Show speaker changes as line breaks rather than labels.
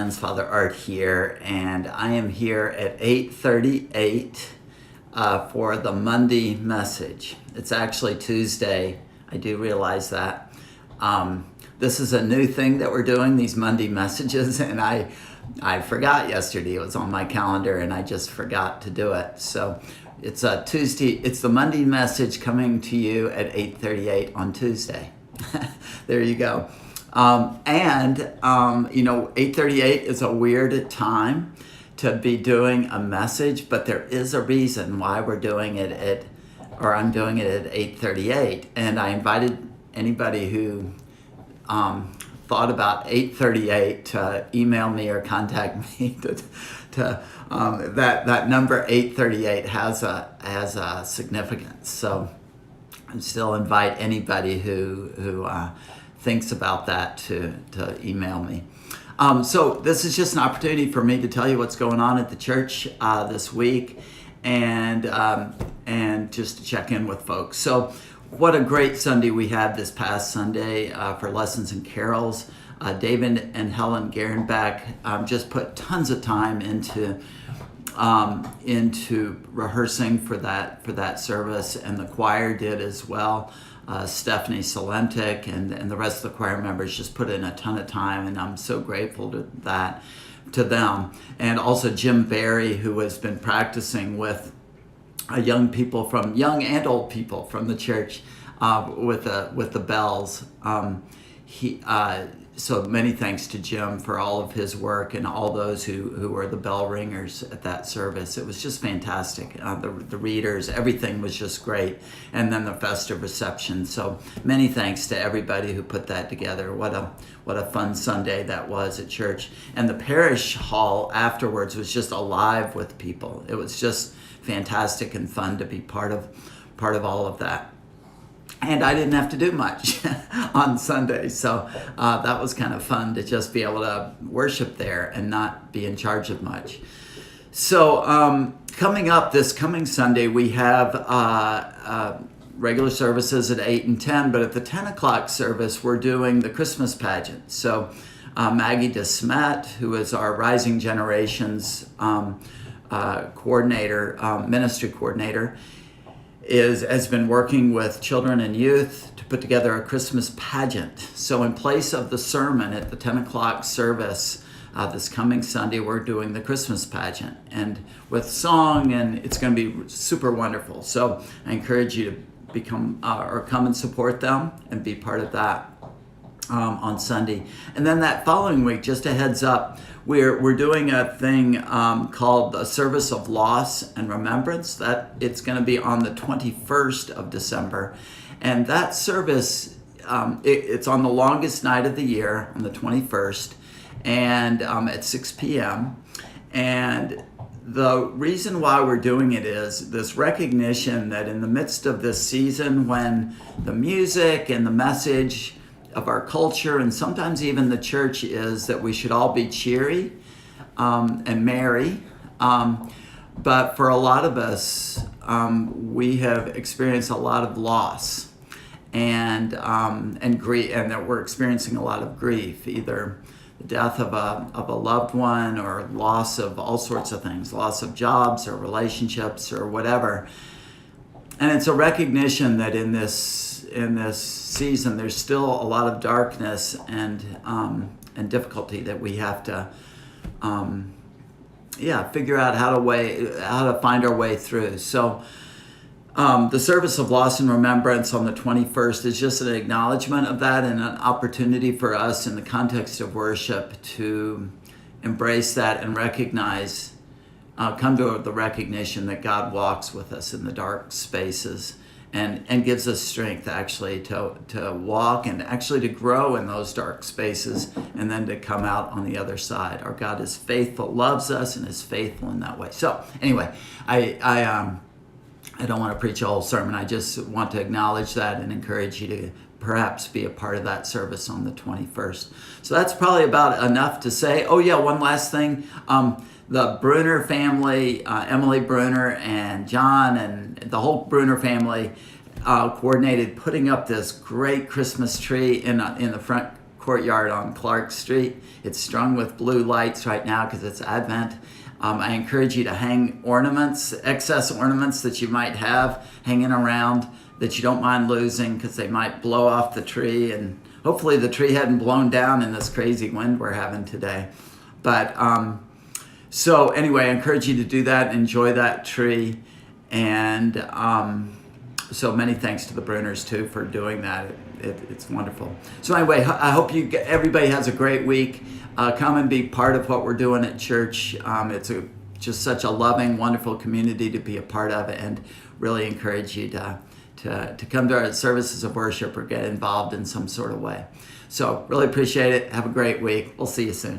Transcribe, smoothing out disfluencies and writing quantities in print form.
friends, Father Art here, and I am here at 8:38 for the Monday message. It's actually Tuesday. I do realize that. This is a new thing that we're doing, these Monday messages, and I forgot yesterday. It was on my calendar, and I just forgot to do it. So it's a Tuesday. It's the Monday message coming to you at 8:38 on Tuesday. There you go. 8:38 is a weird time to be doing a message, but there is a reason why we're doing it I'm doing it at 8:38. And I invited anybody who thought about 8:38 to email me or contact me. That number 8:38 has a significance. So I still invite anybody who thinks about that to email me. So this is just an opportunity for me to tell you what's going on at the church this week, and just to check in with folks. So what a great Sunday we had this past Sunday for Lessons and Carols. David and Helen Garenbeck just put tons of time into rehearsing for that service, and the choir did as well. Stephanie Salentic and the rest of the choir members just put in a ton of time, and I'm so grateful to them. And also Jim Barry, who has been practicing with young and old people from the church with the bells. So many thanks to Jim for all of his work and all those who were the bell ringers at that service. It was just fantastic. The readers, everything was just great. And then the festive reception. So many thanks to everybody who put that together. What a fun Sunday that was at church. And the parish hall afterwards was just alive with people. It was just fantastic and fun to be part of all of that. And I didn't have to do much on Sunday, so that was kind of fun to just be able to worship there and not be in charge of much. So coming up this coming Sunday, we have regular services at 8 and 10, but at the 10 o'clock service, we're doing the Christmas pageant. So Maggie DeSmet, who is our Rising Generations ministry coordinator, has been working with children and youth to put together a Christmas pageant. So in place of the sermon at the 10 o'clock service this coming Sunday, we're doing the Christmas pageant, and with song, and it's going to be super wonderful. So I encourage you to come and support them and be part of that on Sunday. And then that following week, just a heads up, we're doing a thing called the Service of Loss and Remembrance. That it's going to be on the 21st of December, and that service it's on the longest night of the year, on the 21st, and at 6 p.m. And the reason why we're doing it is this recognition that in the midst of this season, when the music and the message of our culture, and sometimes even the church, is that we should all be cheery and merry. But for a lot of us, we have experienced a lot of loss and grief, and that we're experiencing a lot of grief, either the death of a loved one, or loss of all sorts of things, loss of jobs or relationships or whatever. And it's a recognition that in this season, there's still a lot of darkness and difficulty that we have to figure out how to find our way through. So the Service of Loss and Remembrance on the 21st is just an acknowledgement of that, and an opportunity for us in the context of worship to embrace that and recognize, come to the recognition that God walks with us in the dark spaces, and gives us strength actually to walk and actually to grow in those dark spaces, and then to come out on the other side. Our God is faithful, loves us, and is faithful in that way. So anyway, I don't want to preach a whole sermon. I just want to acknowledge that and encourage you to perhaps be a part of that service on the 21st. So that's probably about enough to say. Oh yeah, one last thing. The Bruner family, Emily Bruner and John and the whole Bruner family coordinated putting up this great Christmas tree in the front courtyard on Clark Street. It's strung with blue lights right now because it's Advent. I encourage you to hang ornaments, excess ornaments that you might have hanging around that you don't mind losing because they might blow off the tree, and hopefully the tree hadn't blown down in this crazy wind we're having today. But so anyway, I encourage you to do that, enjoy that tree, and so many thanks to the Bruners too for doing that. It's wonderful. So anyway, I hope everybody has a great week. Come and be part of what we're doing at church. It's just such a loving, wonderful community to be a part of, and really encourage you to come to our services of worship or get involved in some sort of way. So really appreciate it. Have a great week. We'll see you soon.